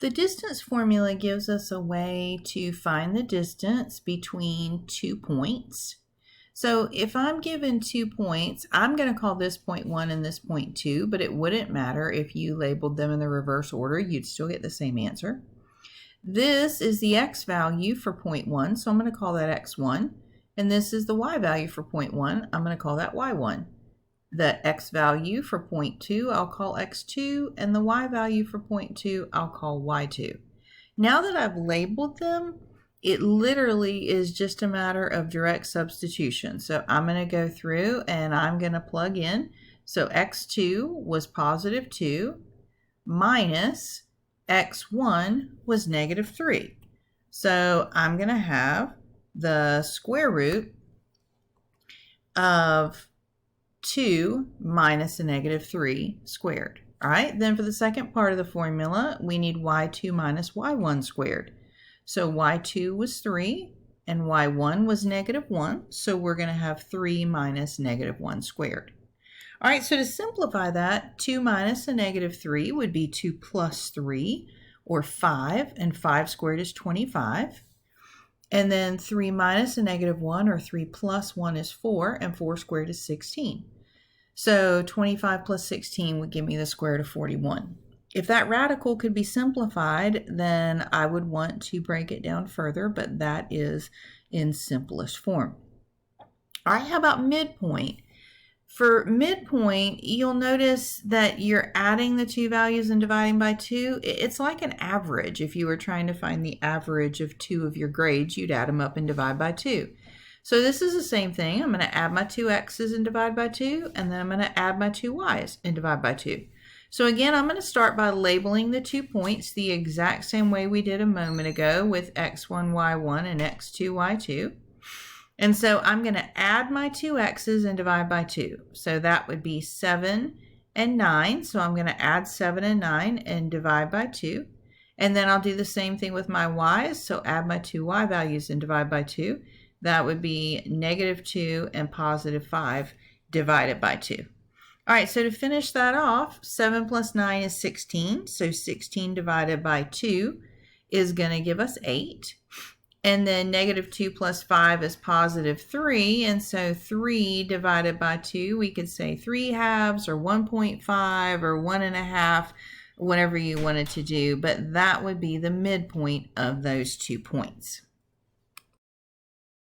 The distance formula gives us a way to find the distance between 2 points. So if I'm given 2 points, I'm going to call this point 1 and this point 2, but it wouldn't matter if you labeled them in the reverse order. You'd still get the same answer. This is the x value for point 1, so I'm going to call that x1. And this is the y value for point 1. I'm going to call that y1. The x value for point 2, I'll call x2, and the y value for point 2, I'll call y2. Now that I've labeled them, it literally is just a matter of direct substitution. So I'm going to go through and I'm going to plug in. So x2 was positive 2 minus x1 was negative 3. So I'm going to have the square root of 2 minus a negative 3 squared. All right, then for the second part of the formula, we need y2 minus y1 squared. So y2 was 3 and y1 was negative 1. So we're going to have 3 minus negative 1 squared. All right, so to simplify that, 2 minus a negative 3 would be 2 plus 3, or 5, and 5 squared is 25. And then 3 minus a negative 1, or 3 plus 1 is 4, and 4 squared is 16. So 25 plus 16 would give me the square root of 41. If that radical could be simplified, then I would want to break it down further, but that is in simplest form. All right, how about midpoint? For midpoint, you'll notice that you're adding the two values and dividing by 2. It's like an average. If you were trying to find the average of 2 of your grades, you'd add them up and divide by 2. So this is the same thing. I'm going to add my 2 x's and divide by 2, and then I'm going to add my 2 y's and divide by 2. So again, I'm going to start by labeling the 2 points the exact same way we did a moment ago with x1, y1 and x2, y2. And so I'm going to add my 2 x's and divide by 2. So that would be 7 and 9. So I'm going to add 7 and 9 and divide by 2. And then I'll do the same thing with my y's. So add my 2 y values and divide by 2. That would be negative 2 and positive 5 divided by 2. All right, so to finish that off, 7 plus 9 is 16. So 16 divided by 2 is going to give us 8. And then negative 2 plus 5 is positive 3. And so 3 divided by 2, we could say 3 halves or 1.5 or 1.5, whatever you wanted to do. But that would be the midpoint of those 2 points.